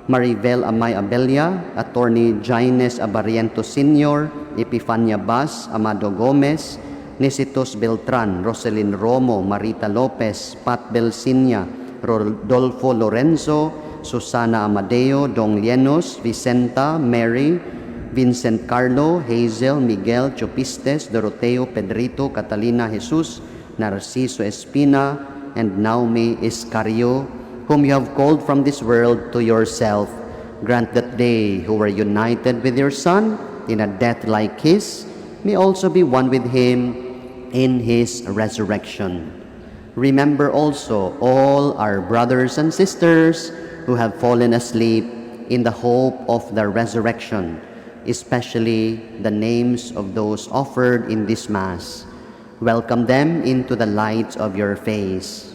Maribel Amay Abelia, Attorney Jaines Abariento Sr., Epifania Bas, Amado Gomez, Nisitos Beltran, Roselyn Romo, Marita Lopez, Pat Belsinia, Rodolfo Lorenzo, Susana Amadeo, Dong Lienos, Vicenta, Mary, Vincent Carlo, Hazel, Miguel, Chopistes, Doroteo, Pedrito, Catalina Jesus, Narciso Espina, and Naomi Iscario, whom you have called from this world to yourself. Grant that they who were united with your Son in a death like his may also be one with him in his resurrection. Remember also all our brothers and sisters who have fallen asleep in the hope of the resurrection, especially the names of those offered in this Mass. Welcome them into the light of your face.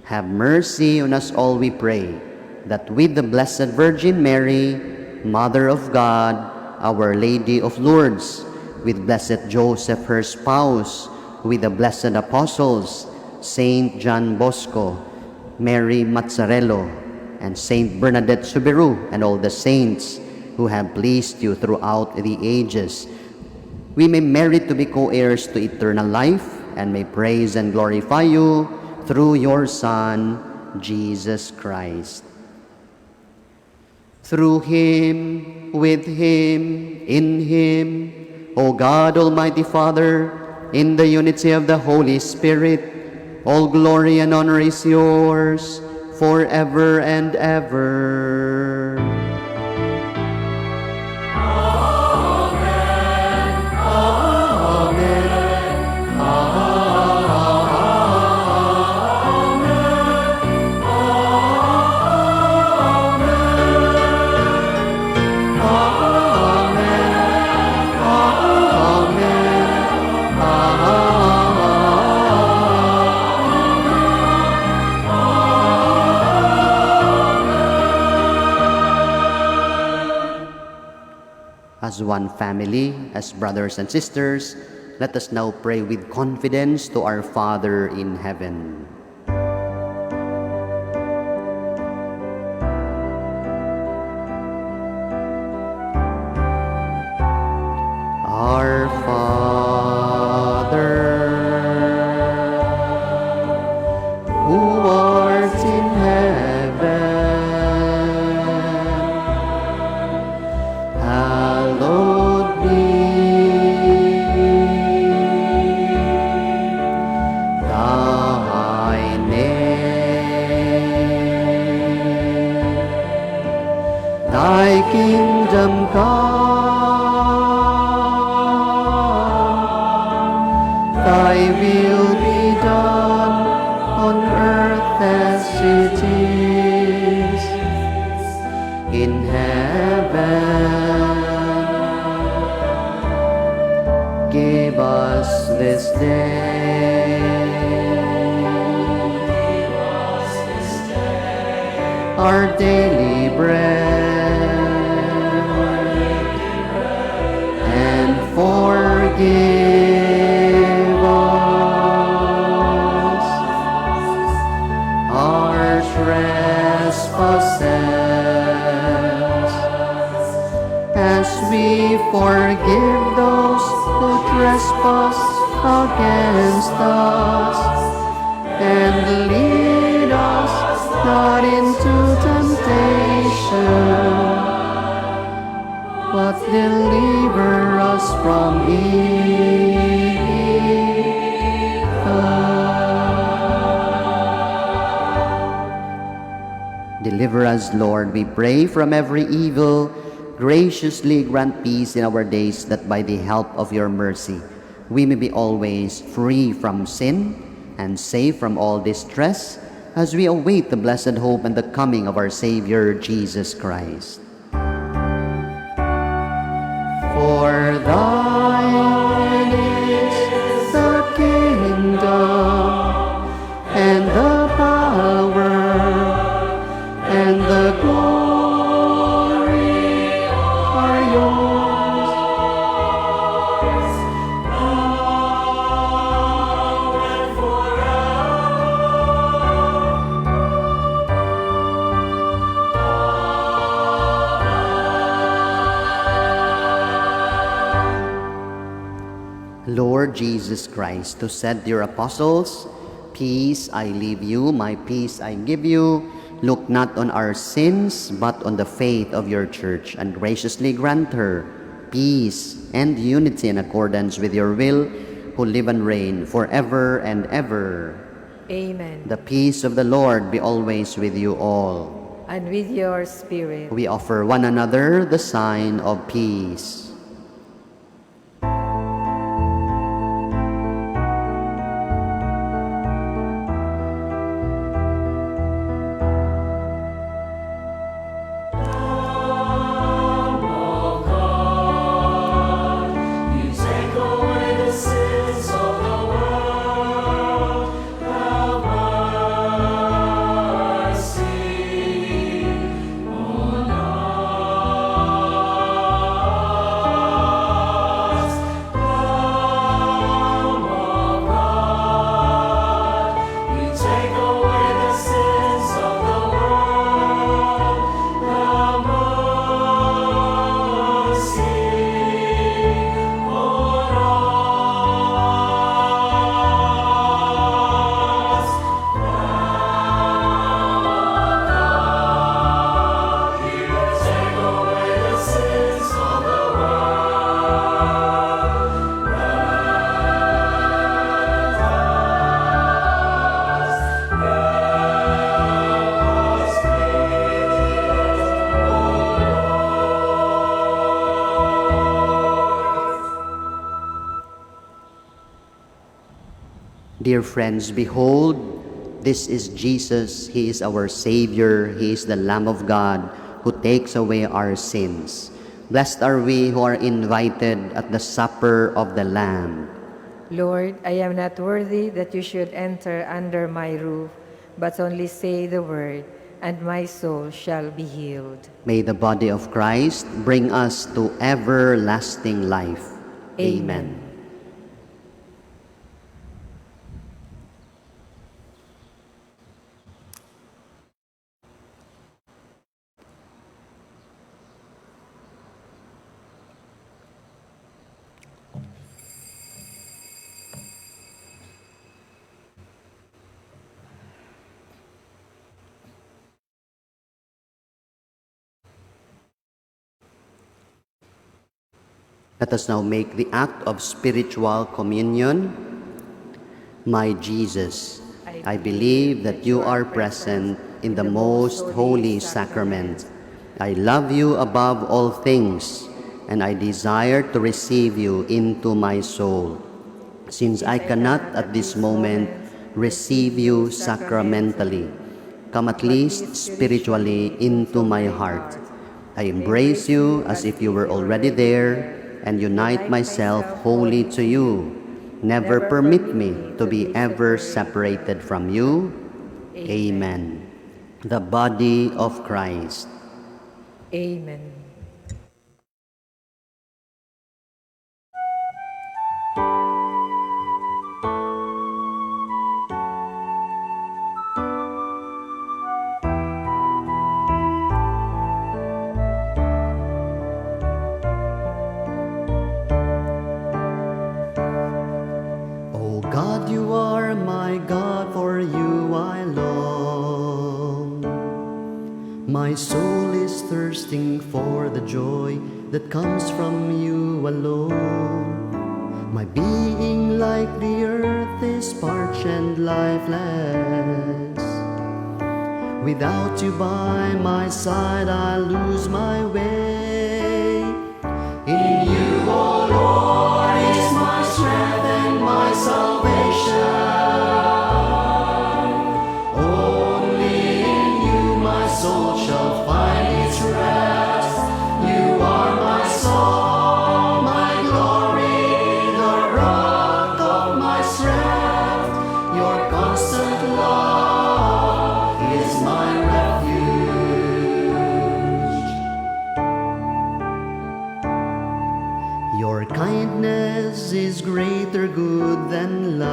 Have mercy on us all, we pray, that with the Blessed Virgin Mary, Mother of God, Our Lady of Lourdes, with Blessed Joseph, her spouse, with the blessed apostles, Saint John Bosco, Mary Mazzarello, and Saint Bernadette Soubirous, and all the saints who have pleased you throughout the ages, we may merit to be co-heirs to eternal life and may praise and glorify you through your Son, Jesus Christ. Through him, with him, in him, O God, Almighty Father, in the unity of the Holy Spirit, all glory and honor is yours forever and ever. As one family, as brothers and sisters, let us now pray with confidence to our Father in heaven. Our Father, who art in heaven, hallowed be thy name. Thy kingdom come, thy will be done on earth as it is in heaven. Give us this day our daily bread, and forgive us our trespasses, as we forgive those who trespass against us. And lead us not into temptation, but deliver us from evil. Deliver us, Lord, we pray, from every evil. Graciously grant peace in our days, that by the help of your mercy we may be always free from sin and safe from all distress, as we await the blessed hope and the coming of our Savior, Jesus Christ. For thine is the kingdom, and the power, and the glory are yours, now and Lord Jesus Christ, who said to your apostles, "Peace I leave you, my peace I give you," Look not on our sins, but on the faith of your church, and graciously grant her peace and unity in accordance with your will, who live and reign forever and ever. Amen. The peace of the Lord be always with you all. And with your spirit. We offer one another the sign of peace. You take away the sins of the world. Have mercy on us. Lamb of God, you take away the sins of the world. Have mercy on us. You take away the sins of the world. Dear friends, behold, this is Jesus. He is our Savior. He is the Lamb of God who takes away our sins. Blessed are we who are invited at the supper of the Lamb. Lord, I am not worthy that you should enter under my roof, but only say the word, and my soul shall be healed. May the body of Christ bring us to everlasting life. Amen. Let us now make the act of spiritual communion. My Jesus, I believe that you are present in the most holy sacrament. I love you above all things, and I desire to receive you into my soul. Since I cannot at this moment receive you sacramentally, come at least spiritually into my heart. I embrace you as if you were already there, and unite myself wholly to you. Never permit me to be ever separated from you. Amen. The body of Christ. Amen. O God, you are my God, for you I long. My soul is thirsting for the joy that comes from you alone. My being, like the earth, is parched and lifeless. Without you by my side, I lose my way. In you, O Lord, is my strength and my salvation. Only in you my soul shall find its rest. You are my song, my glory, the rock of my strength. Your constant love is my refuge. Your kindness is greater good than life.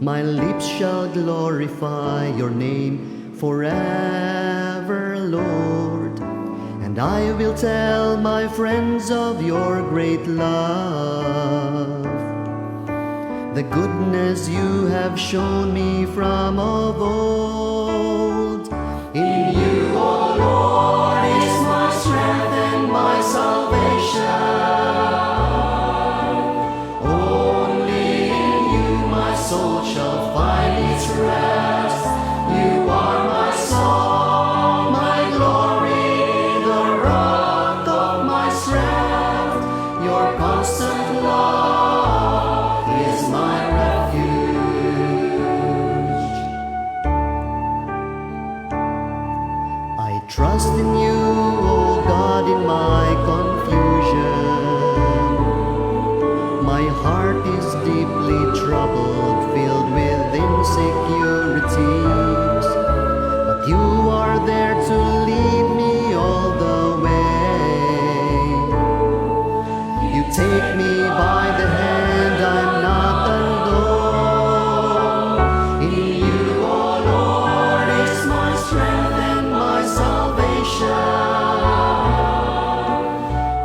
My lips shall glorify your name forever, Lord. And I will tell my friends of your great love. the goodness you have shown me from of old. In you, O Lord, is my strength and my salvation. Only in you my soul shall find its rest. You are my song, my glory, the rock of my strength. Your constant love is my refuge. I trust in you, O God, in my confusion. My heart is deeply troubled, filled with insecurities. But you are there to lead me all the way. You take me by the hand, I'm not alone. In you, O Lord, is my strength and my salvation.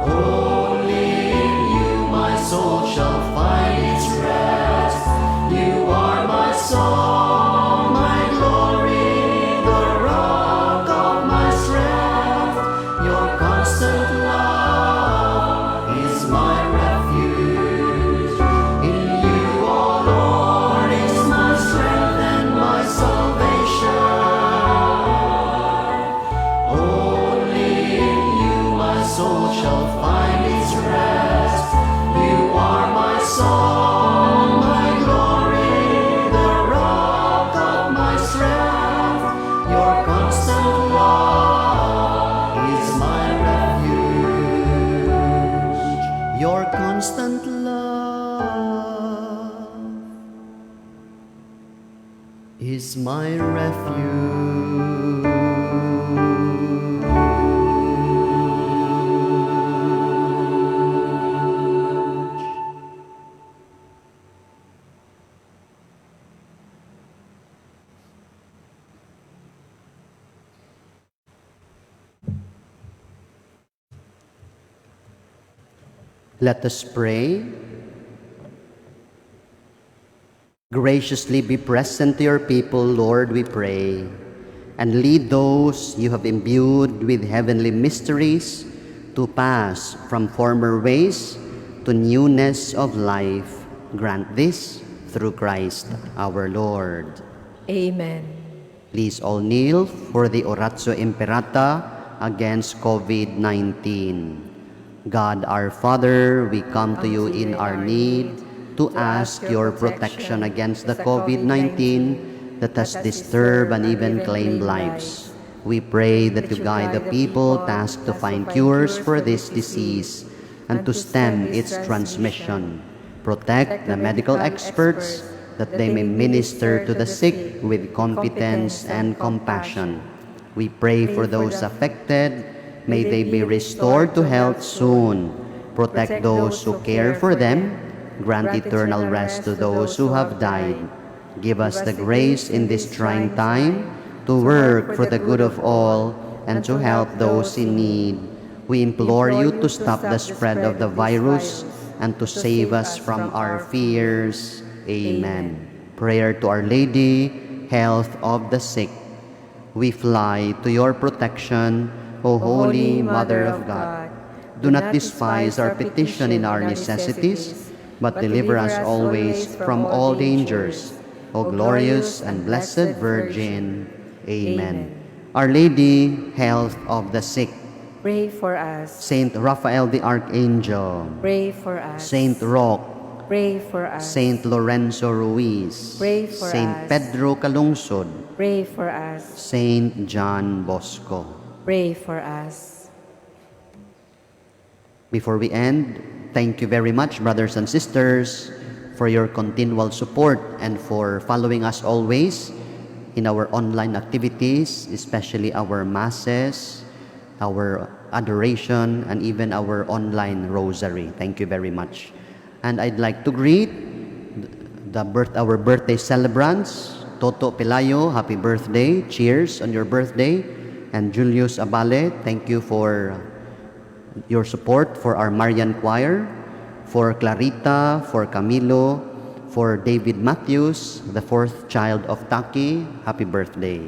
Only in you my soul shall find its rest. You are my song, my glory, the rock of my strength. Your constant love is my refuge. In you, O Lord, is my strength and my salvation. Only in you my soul shall find its rest. You are my song, my glory, the rock of my strength. Your constant love is my refuge. Your constant love is my refuge. Let us pray. Graciously be present to your people, Lord, we pray, and lead those you have imbued with heavenly mysteries to pass from former ways to newness of life. Grant this through Christ our Lord. Amen. Please all kneel for the Oratio Imperata against COVID-19. God our Father, we come to you in our need to ask your protection against the COVID-19 that has disturbed and even claimed lives. We pray that you guide the people tasked to find cures for this disease and to stem its transmission. Protect the medical experts that they may minister to the sick with competence and compassion. We pray for those affected. May they be restored to health soon. Protect those who care for them. Grant eternal rest to those who have died. Give us the grace in this trying time to work for the good of all and to help those in need. We implore you to stop the spread of the virus and to save us from our fears. Amen. Prayer to Our Lady, health of the sick. We fly to your protection, O Holy Mother of God. Do not despise our petition in our necessities, but deliver us always from all dangers. O glorious and blessed Virgin. Amen. Our Lady, health of the sick. Pray for us. Saint Raphael the Archangel. Pray for us. Saint Roque. Pray for us. Saint Lorenzo Ruiz. Pray for Saint us. Pedro Calungsod. Pray for us. Saint John Bosco. Pray for us. Before we end, thank you very much, brothers and sisters, for your continual support and for following us always in our online activities, especially our masses, our adoration, and even our online rosary. Thank you very much. And I'd like to greet our birthday celebrants. Toto Pelayo, happy birthday. Cheers on your birthday. And Julius Abale, thank you for your support for our Marian choir, for Clarita, for Camilo, For David Matthews, the fourth child of Taki, happy birthday.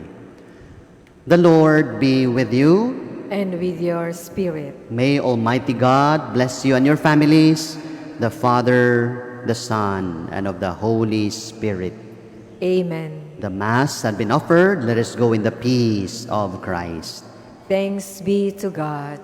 The Lord be with you. And with your spirit. May Almighty God bless you and your families, the Father, the Son, and of the Holy Spirit. Amen. The Mass had been offered. Let us go in the peace of Christ. Thanks be to God.